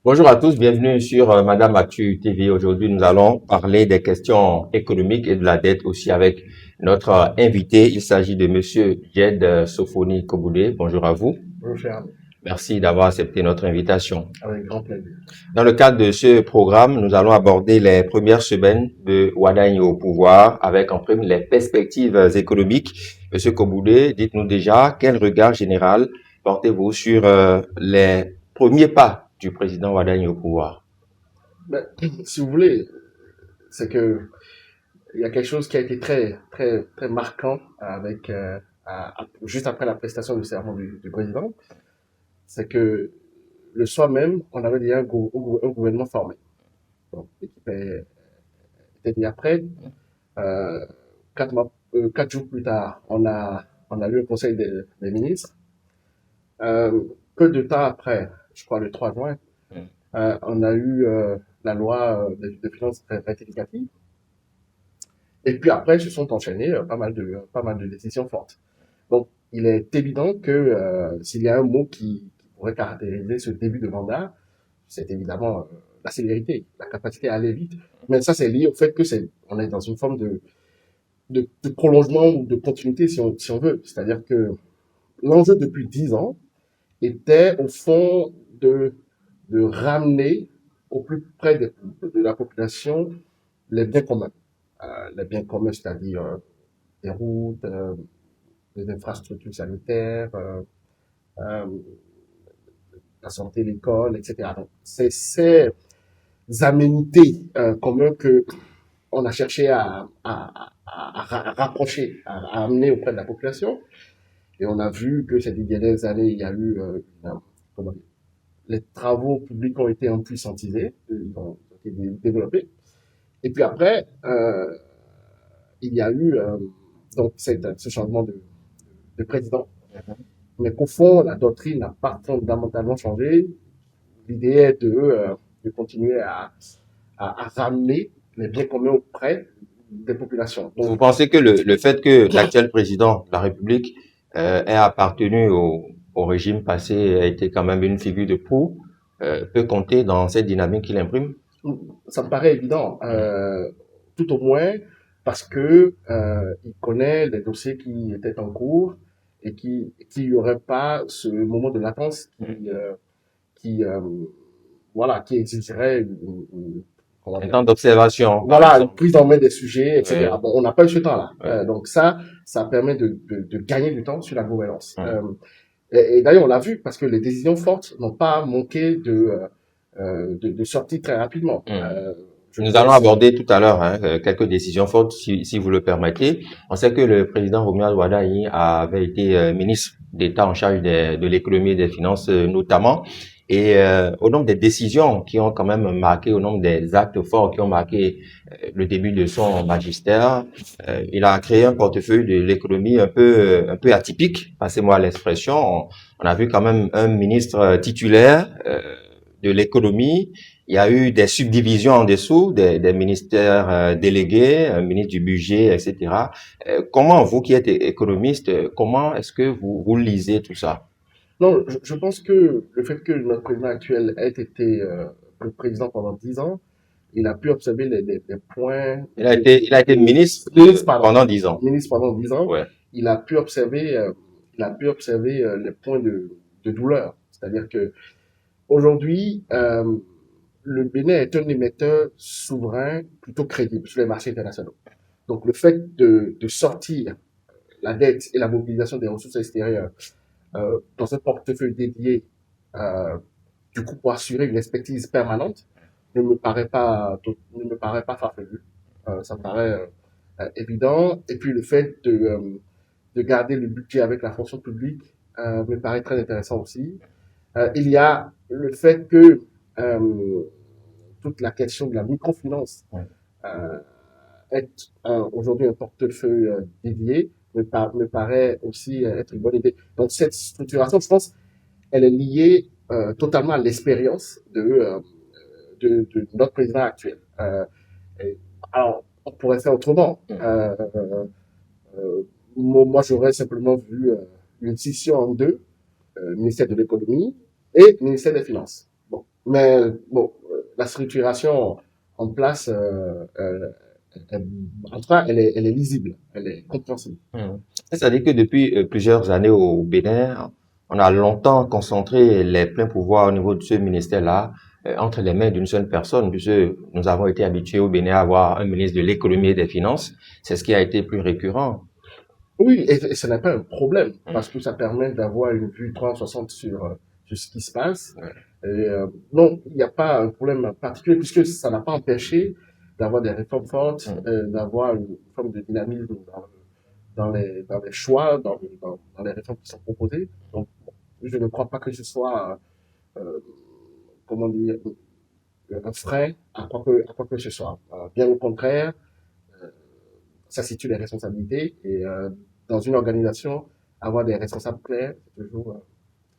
Bonjour à tous, bienvenue sur Madame Actu TV. Aujourd'hui, nous allons parler des questions économiques et de la dette aussi avec notre invité. Il s'agit de Monsieur Jed Sofoni Koboulé. Bonjour à vous. Bonjour, cher ami. Merci d'avoir accepté notre invitation. Avec grand plaisir. Dans le cadre de ce programme, nous allons aborder les premières semaines de Wadagne au pouvoir avec en prime les perspectives économiques. Monsieur Koboulé, dites-nous déjà quel regard général portez-vous sur les premiers pas du président Wadagne au pouvoir? Ben, si vous voulez, c'est que il y a quelque chose qui a été très marquant avec juste après la prestation du serment du président, c'est que le soir même, on avait déjà un gouvernement formé. Donc, l'équipe était déjà prête. Euh, 4 jours plus tard, on a eu un conseil des ministres. Peu de temps après, je crois le 3 juin, on a eu la loi de finances rectificative. Et puis après, se sont enchaînées pas mal de décisions fortes. Donc, il est évident que s'il y a un mot qui pourrait caractériser ce début de mandat, c'est évidemment la célérité, la capacité à aller vite. Mais ça, c'est lié au fait que on est dans une forme de prolongement ou de continuité, si on veut. C'est-à-dire que l'enjeu depuis 10 ans était, au fond, de ramener au plus près de la population les biens communs. Les biens communs, c'est-à-dire des routes, des infrastructures sanitaires, euh, la santé, l'école, etc. Donc, c'est ces aménités communes que on a cherché à rapprocher, à amener auprès de la population. Et on a vu que ces dernières années, il y a eu, comment dire, les travaux publics ont été empuissantisés, ils ont été développés. Et puis après, il y a eu donc ce changement de président. Mais qu'au fond, la doctrine n'a pas fondamentalement changé. L'idée est de continuer à ramener les biens communs auprès des populations. Donc, Vous pensez que le fait que l'actuel président de la République ait appartenu au régime passé, a été quand même une figure de proue, peut compter dans cette dynamique qu'il imprime? ça me paraît évident, tout au moins parce que il connaît les dossiers qui étaient en cours et qui y aurait pas ce moment de latence qui voilà, qui exigerait comment Un dire, temps d'observation, par voilà, une exemple. prise en main des sujets, etc. Oui, Bon, on n'a pas eu ce temps-là. oui. Donc ça permet de gagner du temps sur la gouvernance. Hum. Et d'ailleurs, on l'a vu parce que les décisions fortes n'ont pas manqué de sortir très rapidement. Hum. Je Nous allons pense, aborder tout à l'heure quelques décisions fortes, si vous le permettez. On sait que le président Romuald Wadaï avait été ministre d'État en charge de l'économie et des finances notamment. Et au nombre des décisions qui ont quand même marqué, au nombre des actes forts qui ont marqué le début de son magistère, il a créé un portefeuille de l'économie un peu atypique, passez-moi l'expression. On a vu quand même un ministre titulaire de l'économie. Il y a eu des subdivisions en dessous, des ministères délégués, un ministre du budget, etc. Comment, vous qui êtes économiste, comment est-ce que vous lisez tout ça? non, je pense que le fait que notre président actuel ait été le président pendant 10 ans, il a pu observer les points Il a été ministre ministre, pardon, pendant 10 ans. ministre pendant 10 ans, Ouais. il a pu observer, les points de douleur. C'est-à-dire que aujourd'hui, le Bénin est un émetteur souverain plutôt crédible sur les marchés internationaux. Donc, le fait de sortir la dette et la mobilisation des ressources extérieures dans un portefeuille dédié, euh, du coup, pour assurer une expertise permanente, ne me paraît pas farfelu. Ça me paraît évident. Et puis, le fait de garder le budget avec la fonction publique me paraît très intéressant aussi. Il y a le fait que euh, toute la question de la microfinance euh, est aujourd'hui un portefeuille dédié me paraît aussi être une bonne idée. Donc cette structuration, je pense, elle est liée totalement à l'expérience de notre président actuel. Alors, on pourrait faire autrement. Moi, j'aurais simplement vu une scission en deux, ministère de l'économie et ministère des finances. Bon, Mais bon, la structuration en place, en tout cas, elle est lisible, elle est compréhensible. C'est-à-dire que depuis plusieurs années au Bénin, on a longtemps concentré les pleins pouvoirs au niveau de ce ministère-là entre les mains d'une seule personne, puisque nous avons été habitués au Bénin à avoir un ministre de l'économie et des finances. C'est ce qui a été plus récurrent. Oui, et ce n'est pas un problème, parce que ça permet d'avoir une vue 360 sur ce qui se passe. Ouais. Et, non, il n'y a pas un problème particulier, puisque ça n'a pas empêché d'avoir des réformes fortes, d'avoir une forme de dynamisme dans les choix, dans les réformes qui sont proposées. Donc, je ne crois pas que ce soit, euh, comment dire, un frein à quoi que ce soit. Bien au contraire, ça situe les responsabilités et dans une organisation, avoir des responsables clairs, c'est toujours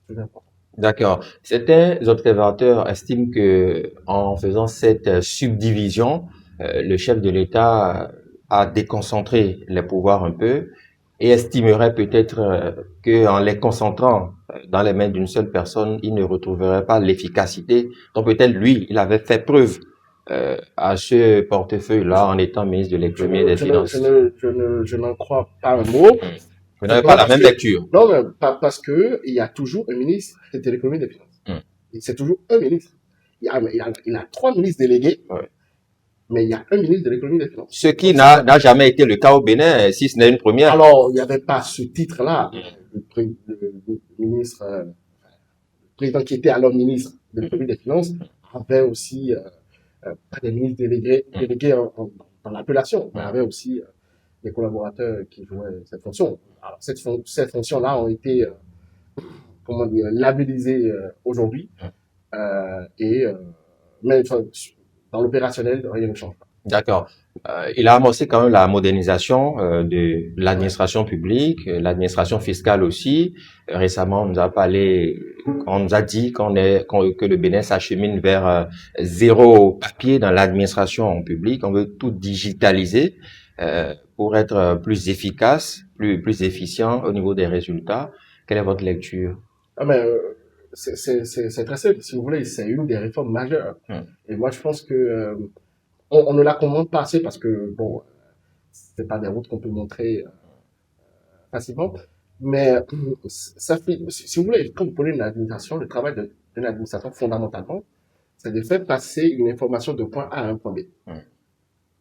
important. D'accord. Certains observateurs estiment que en faisant cette subdivision, le chef de l'État a déconcentré les pouvoirs un peu et estimerait peut-être que en les concentrant dans les mains d'une seule personne, il ne retrouverait pas l'efficacité. Donc peut-être lui, il avait fait preuve à ce portefeuille-là en étant ministre de l'économie et des finances. Je n'en crois pas un mot. Vous n'avez pas la même lecture. Non, mais parce que il y a toujours un ministre de l'économie et des finances. Et c'est toujours un ministre. Il a trois ministres délégués, Ouais. mais il y a un ministre de l'économie et des finances. Ce qui n'a jamais été le cas au Bénin, si ce n'est une première. Alors, il n'y avait pas ce titre-là. Le ministre, le président qui était alors ministre de l'économie et des finances avait aussi pas des ministres délégués dans l'appellation, mais avait aussi des collaborateurs qui jouaient cette fonction. Alors, cette fonction-là ont été, comment dire, labellisées aujourd'hui, mais enfin, dans l'opérationnel, rien ne change pas. D'accord. Il a amorcé quand même la modernisation de l'administration publique, l'administration fiscale aussi. Récemment, on nous a parlé, on nous a dit que le Bénin s'achemine vers zéro papier dans l'administration publique. On veut tout digitaliser pour être plus efficace, plus efficient au niveau des résultats. Quelle est votre lecture? Ah, mais c'est très simple. Si vous voulez, c'est une des réformes majeures. Et moi, je pense que on ne la commande pas assez parce que, bon, c'est pas des routes qu'on peut montrer facilement. Mais ça fait, si vous voulez, quand vous prenez une administration, le travail d'une administration, fondamentalement, c'est de faire passer une information de point A à un point B.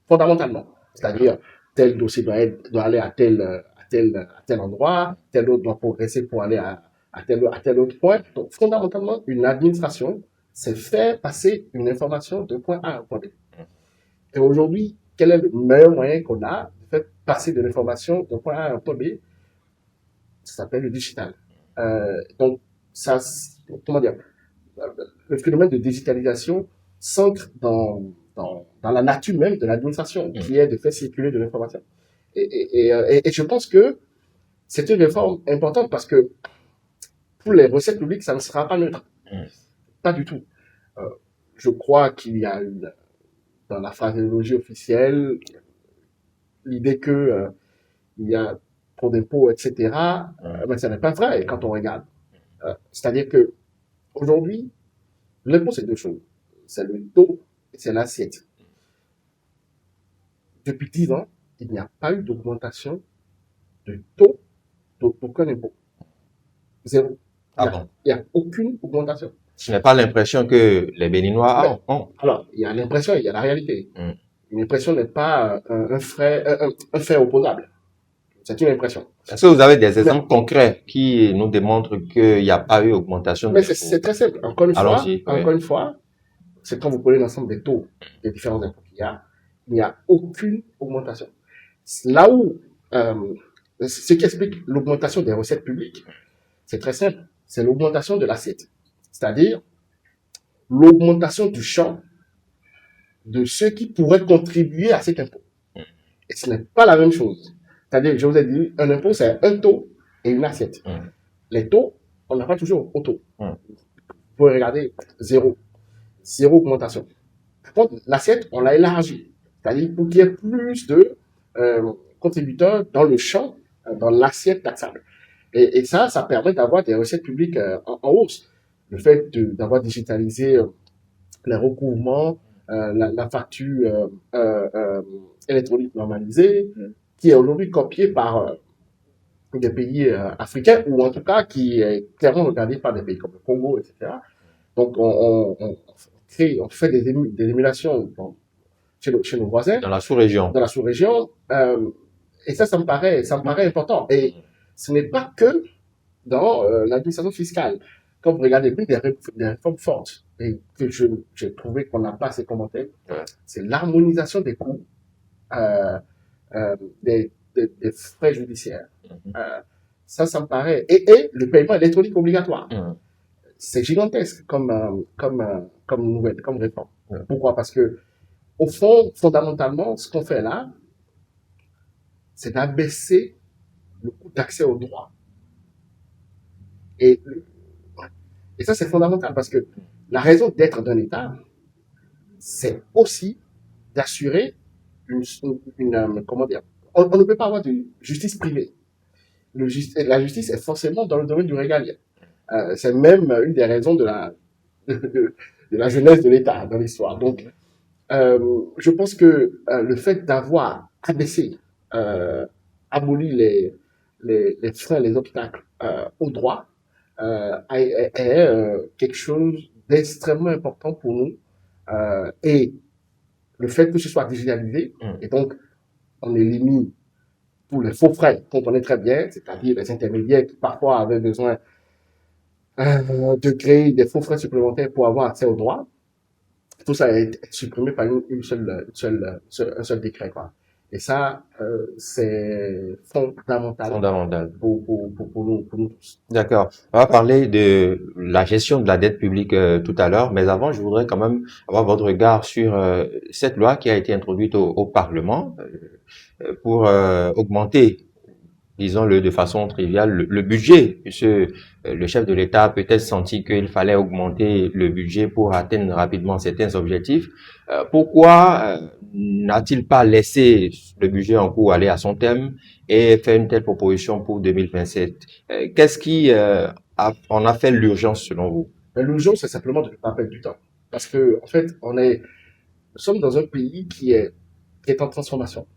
Fondamentalement. C'est-à-dire, tel dossier doit aller à tel endroit, tel autre doit progresser pour aller à tel autre point. Donc, fondamentalement, une administration, c'est faire passer une information de point A à un point B. Et aujourd'hui, quel est le meilleur moyen qu'on a de faire passer de l'information d'un point A à un point B? Ça s'appelle le digital. Donc, ça, comment dire, le phénomène de digitalisation s'ancre dans la nature même de l'administration, qui est de faire circuler de l'information. Et je pense que c'est une réforme importante parce que pour les recettes publiques, ça ne sera pas neutre. Pas du tout. Je crois qu'il y a dans la phraséologie officielle, l'idée que il y a trop d'impôts, etc. Mais ça n'est pas vrai quand on regarde. C'est-à-dire que aujourd'hui, l'impôt c'est deux choses. C'est le taux et c'est l'assiette. Depuis 10 ans, il n'y a pas eu d'augmentation de taux d'aucun impôt. Zéro. Il n'y a aucune augmentation. Je n'ai pas l'impression que les Béninois ont. Alors, il y a l'impression, il y a la réalité. Une impression n'est pas un fait opposable. C'est une impression. Est-ce que vous avez des exemples concrets qui nous démontrent qu'il n'y a pas eu augmentation de... Mais c'est très simple. Encore une fois, c'est quand vous prenez l'ensemble des taux des différents impôts qu'il n'y a aucune augmentation. Là où, ce qui explique l'augmentation des recettes publiques, c'est très simple. C'est l'augmentation de l'assiette. C'est-à-dire l'augmentation du champ de ceux qui pourraient contribuer à cet impôt. Et ce n'est pas la même chose. C'est-à-dire, je vous ai dit, un impôt, c'est un taux et une assiette. Les taux, on n'a pas toujours au taux. Vous pouvez regarder, zéro augmentation. Par contre, l'assiette, on l'a élargie. C'est-à-dire pour qu'il y ait plus de contributeurs dans le champ, dans l'assiette taxable. Et ça permet d'avoir des recettes publiques en hausse. Le fait d'avoir digitalisé les recouvrements, la facture électronique normalisée, qui est aujourd'hui copiée par des pays africains, ou en tout cas qui est clairement regardée par des pays comme le Congo, etc. Donc on fait des émulations chez nos voisins, Dans la sous-région. dans la sous-région, et ça me paraît important. Et ce n'est pas que dans l'administration fiscale. Quand vous regardez des réformes fortes, et que j'ai trouvé qu'on n'a pas assez commenté, c'est l'harmonisation des coûts des frais judiciaires. Ça me paraît... Et le paiement électronique obligatoire. C'est gigantesque comme nouvelle, comme réforme. Pourquoi? Parce que, au fond, fondamentalement, ce qu'on fait là, c'est d'abaisser le coût d'accès au droit. Et ça, c'est fondamental parce que la raison d'être d'un État, c'est aussi d'assurer comment dire, on ne peut pas avoir de justice privée. La justice est forcément dans le domaine du régalien. C'est même une des raisons de la jeunesse de l'État dans l'histoire. Donc, je pense que le fait d'avoir abaissé, aboli les freins, les obstacles au droit, est quelque chose d'extrêmement important pour nous. Et le fait que ce soit digitalisé, et donc on élimine tous les faux frais qu'on connaît très bien, c'est-à-dire les intermédiaires qui parfois avaient besoin de créer des faux frais supplémentaires pour avoir accès au droit. Tout ça est supprimé par un seul décret, quoi. Et ça, c'est fondamental. Pour nous tous. D'accord. On va parler de la gestion de la dette publique tout à l'heure, mais avant, je voudrais quand même avoir votre regard sur cette loi qui a été introduite au Parlement pour augmenter, disons-le de façon triviale, le budget, puisque le chef de l'État a peut-être senti qu'il fallait augmenter le budget pour atteindre rapidement certains objectifs. Pourquoi n'a-t-il pas laissé le budget en cours aller à son terme et fait une telle proposition pour 2027? Qu'est-ce qui en a fait l'urgence selon vous? L'urgence, c'est simplement de ne pas perdre du temps. Parce que, en fait, nous sommes dans un pays qui est en transformation.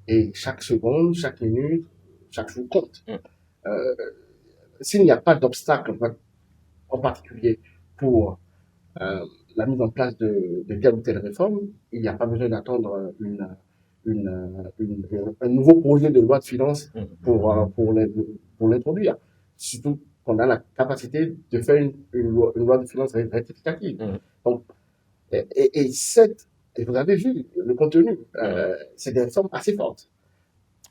Et chaque seconde, chaque minute, chaque jour compte. S'il n'y a pas d'obstacle en particulier pour la mise en place de telle ou telle réforme, il n'y a pas besoin d'attendre un nouveau projet de loi de finances pour l'introduire. Surtout qu'on a la capacité de faire une loi de finances rectificative. Donc, et vous avez vu le contenu, c'est des réformes assez fortes.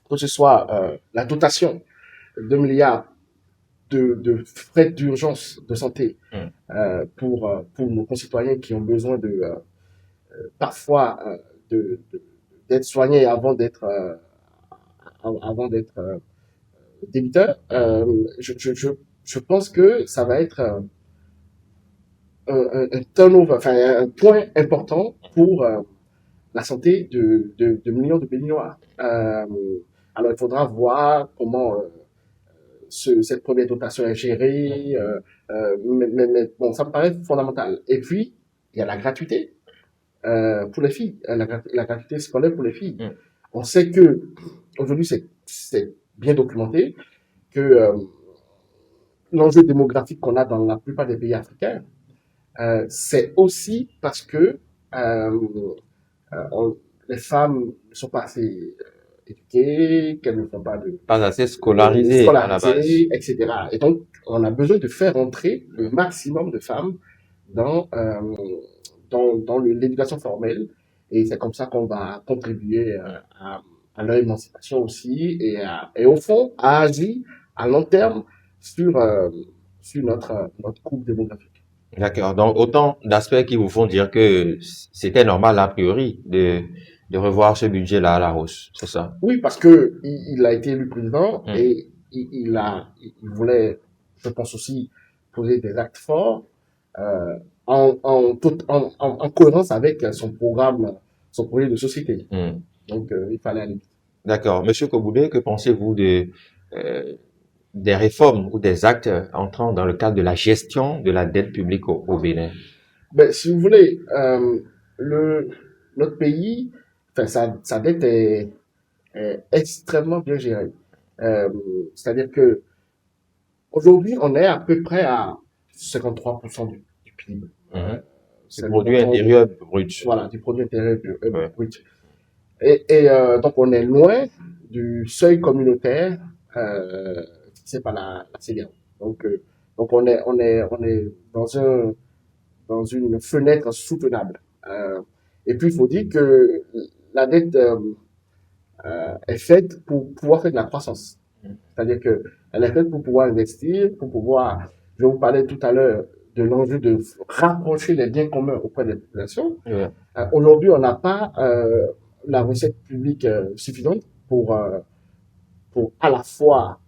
Que ce soit la dotation de milliards de frais d'urgence de santé pour nos concitoyens qui ont besoin parfois d'être soignés avant d'être débiteurs. Je pense que ça va être un turnover, enfin un point important pour la santé de millions de Béninois. Alors il faudra voir comment cette première dotation est gérée, mais bon, ça me paraît fondamental. Et puis il y a la gratuité pour les filles, la gratuité scolaire pour les filles. On sait que aujourd'hui c'est bien documenté que l'enjeu démographique qu'on a dans la plupart des pays africains, c'est aussi parce que les femmes ne sont pas assez éduquées, qu'elles ne sont pas assez scolarisées à la base, etc. Et donc, on a besoin de faire entrer le maximum de femmes dans l'éducation formelle. Et c'est comme ça qu'on va contribuer à leur émancipation aussi et au fond, à agir à long terme sur notre courbe démographique. D'accord. Donc, autant d'aspects qui vous font dire que c'était normal, a priori, de revoir ce budget-là à la hausse. C'est ça? Oui, parce que il a été élu président et il voulait, je pense aussi, poser des actes forts, en cohérence avec son programme, son projet de société. Donc, il fallait aller vite. D'accord. Monsieur Koboudé, que pensez-vous des réformes ou des actes entrant dans le cadre de la gestion de la dette publique au Bénin? Ben, si vous voulez, le, notre pays, enfin, sa dette est extrêmement bien gérée. Euh, C'est-à-dire que aujourd'hui, on est à peu près à 53% du PIB. Mhm. Du C'est le produit montant intérieur brut. voilà, du produit intérieur Ouais. brut. Donc, on est loin du seuil communautaire fixé par la CEDEAO. Donc, on est dans une fenêtre soutenable. Et puis, il faut dire que la dette est faite pour pouvoir faire de la croissance. C'est-à-dire que elle est faite pour pouvoir investir, pour pouvoir, je vous parlais tout à l'heure de l'enjeu de rapprocher les biens communs auprès des populations. Ouais. Aujourd'hui, on n'a pas la recette publique suffisante pour à la fois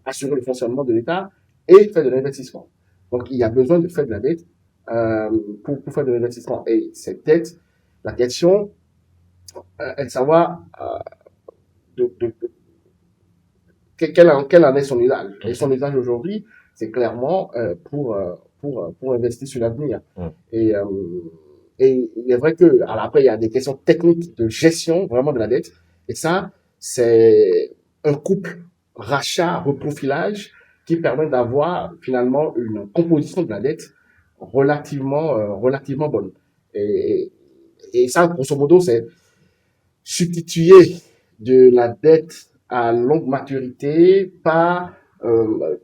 assurer le fonctionnement de l'État et faire de l'investissement. Donc, il y a besoin de faire de la dette pour faire de l'investissement. Et cette dette, la question est de savoir quel en est son usage. Et son usage aujourd'hui, c'est clairement pour investir sur l'avenir. Et, euh, et il est vrai que, alors après, il y a des questions techniques de gestion vraiment de la dette. Et ça, c'est un couple rachat-reprofilage qui permet d'avoir finalement une composition de la dette relativement bonne. Et, et ça, grosso modo, c'est substituer de la dette à longue maturité par,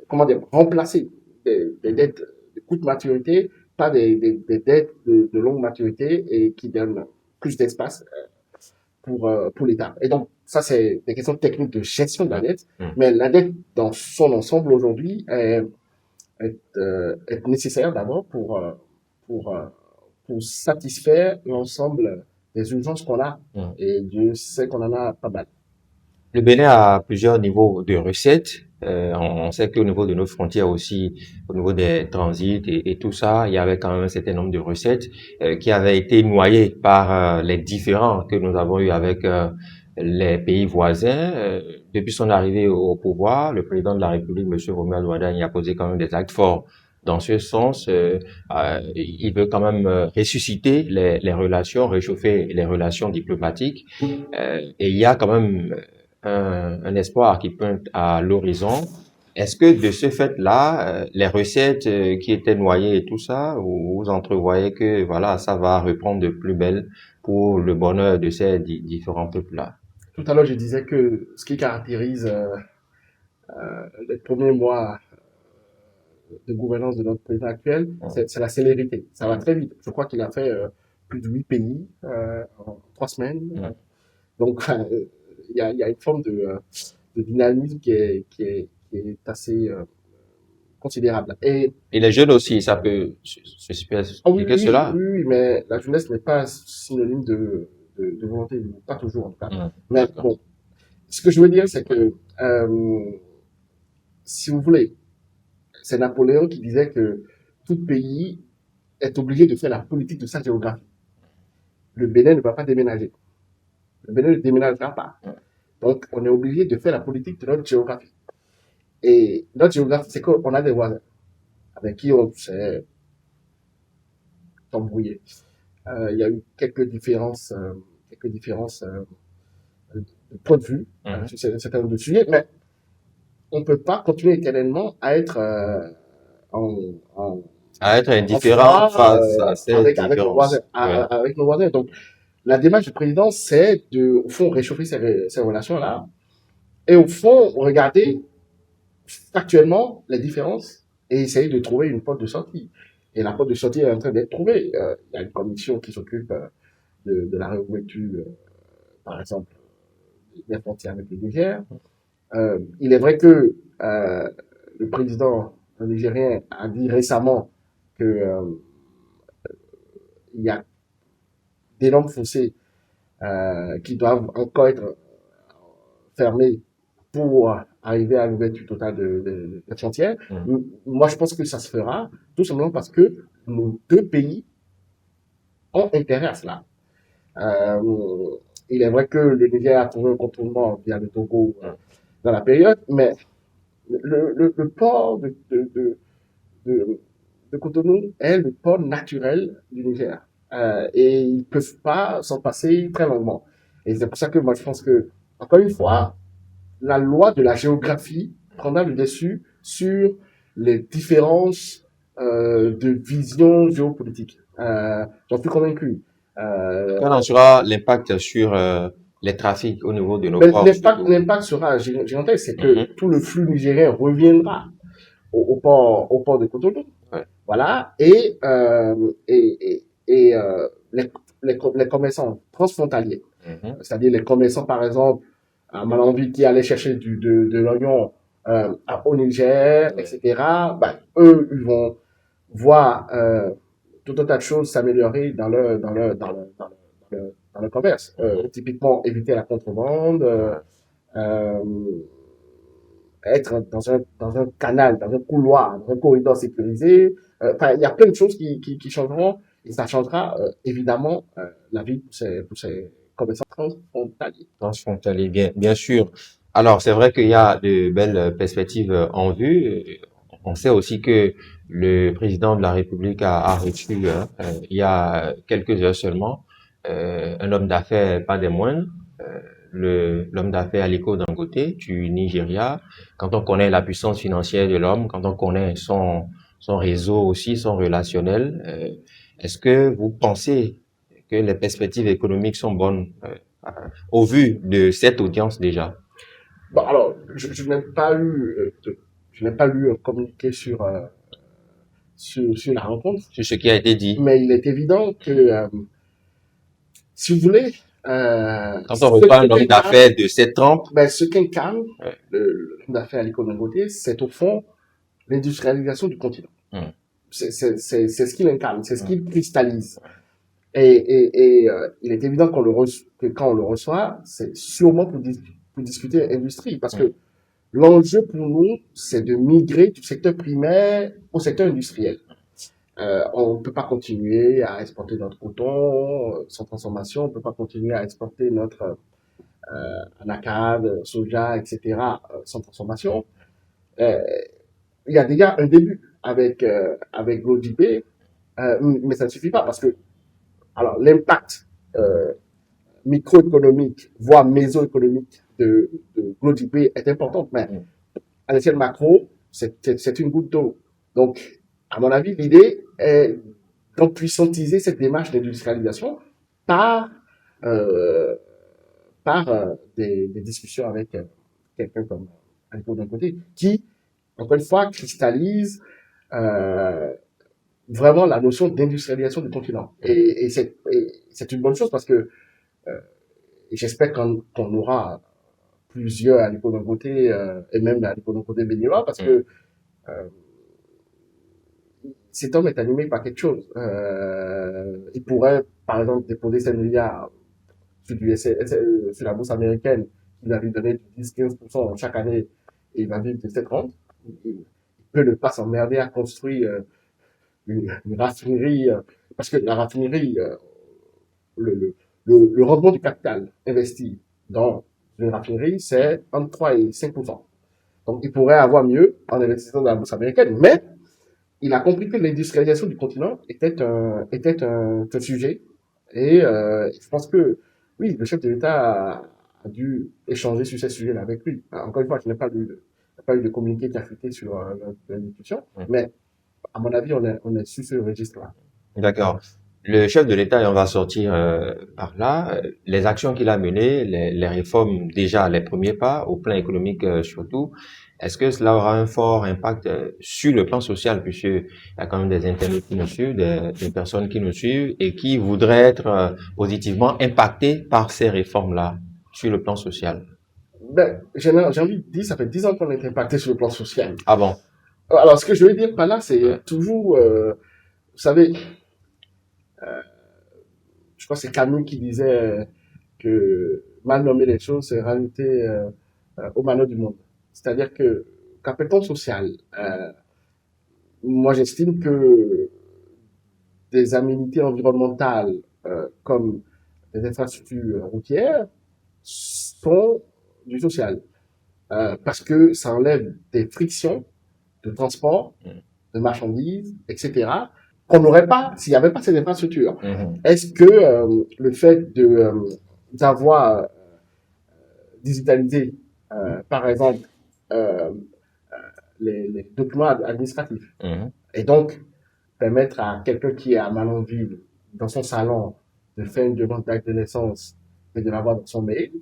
comment dire, remplacer des dettes de courte maturité par des dettes de longue maturité et qui donnent plus d'espace pour l'État. Et donc, ça, c'est des questions techniques de gestion de la dette, mais la dette dans son ensemble aujourd'hui est nécessaire d'abord pour, euh, pour satisfaire l'ensemble des urgences qu'on a. Et Dieu sait qu'on en a pas mal. Le Bénin a plusieurs niveaux de recettes. On sait qu'au niveau de nos frontières aussi, au niveau des transits et tout ça, il y avait quand même un certain nombre de recettes qui avaient été noyées par les différends que nous avons eu avec les pays voisins. Depuis son arrivée au pouvoir, le président de la République, M. Romuald Wardani, a posé quand même des actes forts dans ce sens. Il veut quand même ressusciter les relations, réchauffer les relations diplomatiques. Et il y a quand même un espoir qui pointe à l'horizon. Est-ce que de ce fait-là, les recettes qui étaient noyées et tout ça, vous entrevoyez que voilà, ça va reprendre de plus belle pour le bonheur de ces différents peuples-là? Tout à l'heure, je disais que ce qui caractérise les premiers mois de gouvernance de notre président actuel, c'est la célérité. Ça va très vite. Je crois qu'il a fait plus de 8 pays en 3 semaines. Donc, il y a une forme de dynamisme qui est assez considérable. Et les jeunes aussi, ça peut se Oui, expliquer cela? oui, mais la jeunesse n'est pas synonyme de volonté, pas toujours en tout cas. Mais bon, ce que je veux dire, c'est que si vous voulez, c'est Napoléon qui disait que tout pays est obligé de faire la politique de sa géographie. Le Bénin ne va pas déménager. Le Bénin ne déménagera pas. Donc, on est obligé de faire la politique de notre géographie. Et notre géographie, c'est qu'on a des voisins avec qui on s'est embrouillé. Il y a eu quelques différences de point de vue sur un certain nombre de sujets, mais on ne peut pas continuer éternellement à être à être indifférent face à ces avec nos voisins, avec nos voisins. Donc, la démarche du président, c'est de, au fond, réchauffer ces relations-là et au fond, regarder factuellement les différences et essayer de trouver une porte de sortie. Et la porte de sortie est en train d'être trouvée. Il y a une commission qui s'occupe de la réouverture, par exemple, des frontières avec le Niger. Il est vrai que le président nigérien a dit récemment que il y a d'énormes fossés qui doivent encore être fermés pour arriver à l'ouverture totale des frontières. Moi, je pense que ça se fera tout simplement parce que nos deux pays ont intérêt à cela. Il est vrai que le Niger a trouvé un contournement via le Togo dans la période, mais le port de de Cotonou est le port naturel du Niger. Et ils peuvent pas s'en passer très longuement. Et c'est pour ça que moi, je pense que, encore une fois, la loi de la géographie prendra le dessus sur les différences de vision géopolitique. J'en suis convaincu. Quel en sera l'impact sur les trafics au niveau de nos Mais ports surtout? l'impact sera gigantesque, c'est que Mhm. tout le flux nigérien reviendra au port de Cotonou. Ouais. Voilà. Les commerçants transfrontaliers, Mhm. c'est-à-dire les commerçants, par exemple, à Malanville qui allaient chercher de l'oignon au Niger, Ouais. etc., ben, eux, ils vont voir tout un tas de choses s'améliorer dans le commerce. Typiquement, éviter la contrebande, euh, être dans un canal, dans un couloir, dans un corridor sécurisé. Enfin, il y a plein de choses qui changeront et ça changera évidemment la vie pour ces commerçants transfrontaliers. Transfrontalier, bien sûr. Alors, c'est vrai qu'il y a de belles perspectives en vue. On sait aussi que le président de la République a reçu, hein, il y a quelques heures seulement, un homme d'affaires pas des moindres, l'homme d'affaires Aliko Dangote du Nigeria. Quand on connaît la puissance financière de l'homme, quand on connaît son réseau aussi, son relationnel, est-ce que vous pensez que les perspectives économiques sont bonnes au vu de cette audience déjà? Bon, alors, je n'ai pas eu, je n'ai pas lu un communiqué sur la rencontre, Sur ce qui a été dit. mais il est évident que, si vous voulez, Quand on reçoit un homme d'affaires de cette trempe, ce qu'incarne ouais. l'homme d'affaires Aliko Dangote, c'est au fond l'industrialisation du continent. Hum, C'est ce qu'il incarne, c'est ce hum, qu'il cristallise. Il est évident que quand on le reçoit, c'est sûrement pour discuter industrie, parce que l'enjeu pour nous, c'est de migrer du secteur primaire au secteur industriel. On ne peut pas continuer à exporter notre coton sans transformation, on ne peut pas continuer à exporter notre anacarde, soja, etc. Sans transformation. Euh, il y a déjà un début avec GlowJP, mais ça ne suffit pas parce que alors l'impact microéconomique, voire mésoéconomique de GlowJP est important, mais hum. à l'échelle macro, c'est une goutte d'eau. Donc, à mon avis, l'idée est d'empuissantiser cette démarche d'industrialisation par, euh, des discussions avec quelqu'un comme Aliko d'un côté, qui, encore une fois, cristallise euh, vraiment la notion d'industrialisation du continent. Et c'est une bonne chose parce que j'espère qu'on aura plusieurs Aliko d'un côté et même Aliko d'un côté béninois parce que euh, cet homme est animé par quelque chose. Il pourrait, par exemple, déposer 5 milliards sur la bourse américaine, qui va lui donner 10-15% chaque année, et il va vivre de cette rente. Il peut ne pas s'emmerder à construire une raffinerie, parce que la raffinerie, le rendement du capital investi dans une raffinerie, c'est entre 3 et 5%. Donc, il pourrait avoir mieux en investissant dans la bourse américaine, mais il a compris que l'industrialisation du continent était un sujet. Et je pense que, oui, le chef de l'État a dû échanger sur ces sujets-là avec lui. Encore une fois, je n'ai pas eu de communiqué qui a fuité sur la discussion, mais à mon avis, on est sur ce registre-là. D'accord. Le chef de l'État, et on va sortir par là, les actions qu'il a menées, les réformes déjà, les premiers pas, au plan économique surtout, est-ce que cela aura un fort impact sur le plan social, puisqu'il y a quand même des internautes qui nous suivent, des personnes qui nous suivent et qui voudraient être positivement impactées par ces réformes-là sur le plan social? Ben, j'ai envie de dire, ça fait 10 ans qu'on est impacté sur le plan social. Ah bon? Alors, ce que je veux dire par là, Ouais. c'est toujours, vous savez, je crois que c'est Camus qui disait que mal nommer les choses, c'est rajouter au malheur du monde. C'est-à-dire que, qu'appelle-t-on social moi, j'estime que des aménités environnementales comme des infrastructures routières sont du social. Parce que ça enlève des frictions de transport, de marchandises, etc., qu'on n'aurait pas s'il n'y avait pas ces infrastructures. Est-ce que le fait d'avoir digitalisé, par exemple, les documents administratifs, et donc permettre à quelqu'un qui est à Malanville, dans son salon, de faire une demande d'acte de naissance et de l'avoir dans son mail.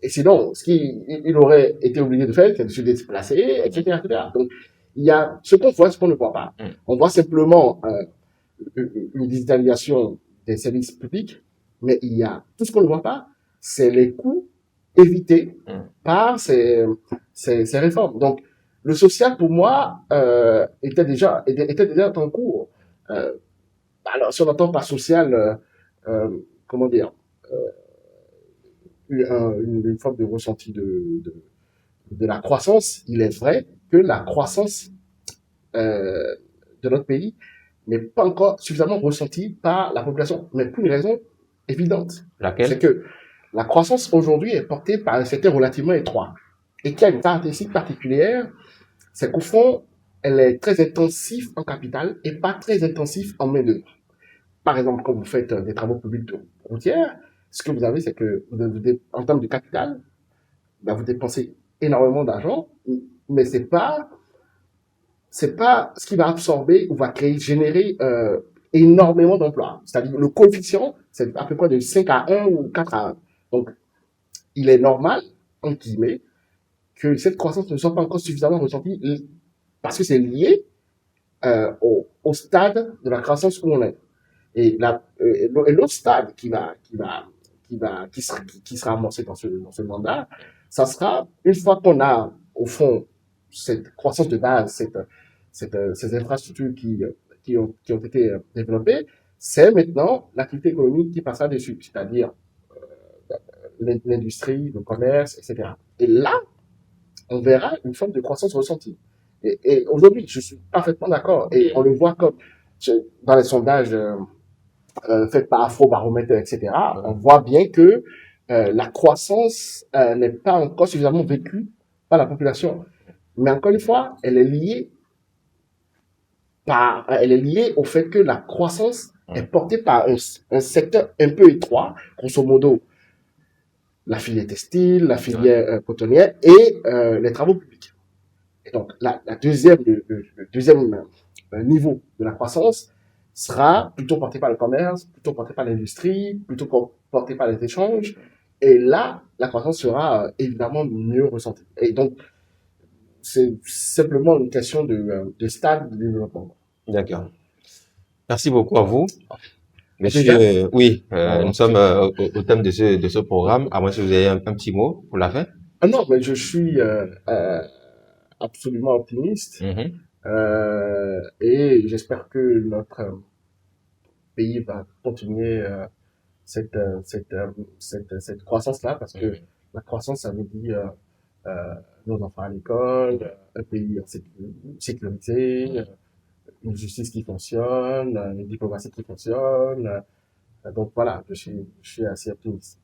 Et sinon, ce qu'il aurait été obligé de faire, c'est de se déplacer, etc., etc. Donc, il y a ce qu'on voit, ce qu'on ne voit pas. On voit simplement une digitalisation des services publics, mais il y a tout ce qu'on ne voit pas, c'est les coûts évités par ces réformes. Donc, le social, pour moi, était déjà en cours. Alors, si on n'entend pas social, comment dire, une forme de ressenti de la croissance, il est vrai que la croissance de notre pays n'est pas encore suffisamment ressentie par la population, mais pour une raison évidente. Laquelle? C'est que la croissance aujourd'hui est portée par un secteur relativement étroit et qui a une caractéristique particulière, c'est qu'au fond, elle est très intensive en capital et pas très intensive en main-d'œuvre. Par exemple, quand vous faites des travaux publics routières, ce que vous avez, c'est que en termes de capital, ben, vous dépensez énormément d'argent, mais c'est pas ce qui va absorber ou va générer énormément d'emplois. C'est-à-dire le coefficient, c'est à peu près de 5 à 1 ou 4 à 1. Donc, il est normal, entre guillemets, que cette croissance ne soit pas encore suffisamment ressentie parce que c'est lié au stade de la croissance où on est. Et l'autre stade qui sera amorcé dans ce mandat, ça sera une fois qu'on a au fond cette croissance de base, ces infrastructures qui ont été développées, c'est maintenant l'activité économique qui passera dessus, c'est-à-dire l'industrie, le commerce, etc. Et là, on verra une forme de croissance ressentie. Et aujourd'hui, je suis parfaitement d'accord. Et on le voit comme dans les sondages faits par Afrobaromètre, etc. On voit bien que la croissance n'est pas encore suffisamment vécue par la population. Mais encore une fois, elle est liée au fait que la croissance est portée par un secteur un peu étroit, grosso modo, la filière textile, la filière cotonnière et les travaux publics. Et donc, le deuxième niveau de la croissance sera plutôt porté par le commerce, plutôt porté par l'industrie, plutôt porté par les échanges. Et là, la croissance sera évidemment mieux ressentie. Et donc, c'est simplement une question de stade de développement. D'accord. Merci beaucoup à vous. Monsieur, oui, nous sommes au thème de ce programme. À moins que vous ayez un petit mot pour la fin. Ah non, mais je suis absolument optimiste. Et j'espère que notre pays va continuer cette croissance-là, parce que la croissance, ça veut dire nos enfants à l'école, un pays sécurisé, une justice qui fonctionne, une diplomatie qui fonctionne. Donc voilà, je suis assez optimiste.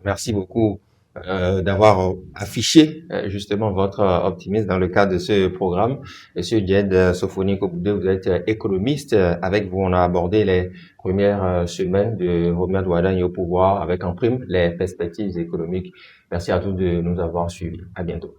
Merci beaucoup d'avoir affiché justement votre optimisme dans le cadre de ce programme. Monsieur Diède Sofoni Koboudé, vous êtes économiste. Avec vous, on a abordé les premières semaines de Romuald Wardani au pouvoir avec en prime les perspectives économiques. Merci à tous de nous avoir suivis. À bientôt.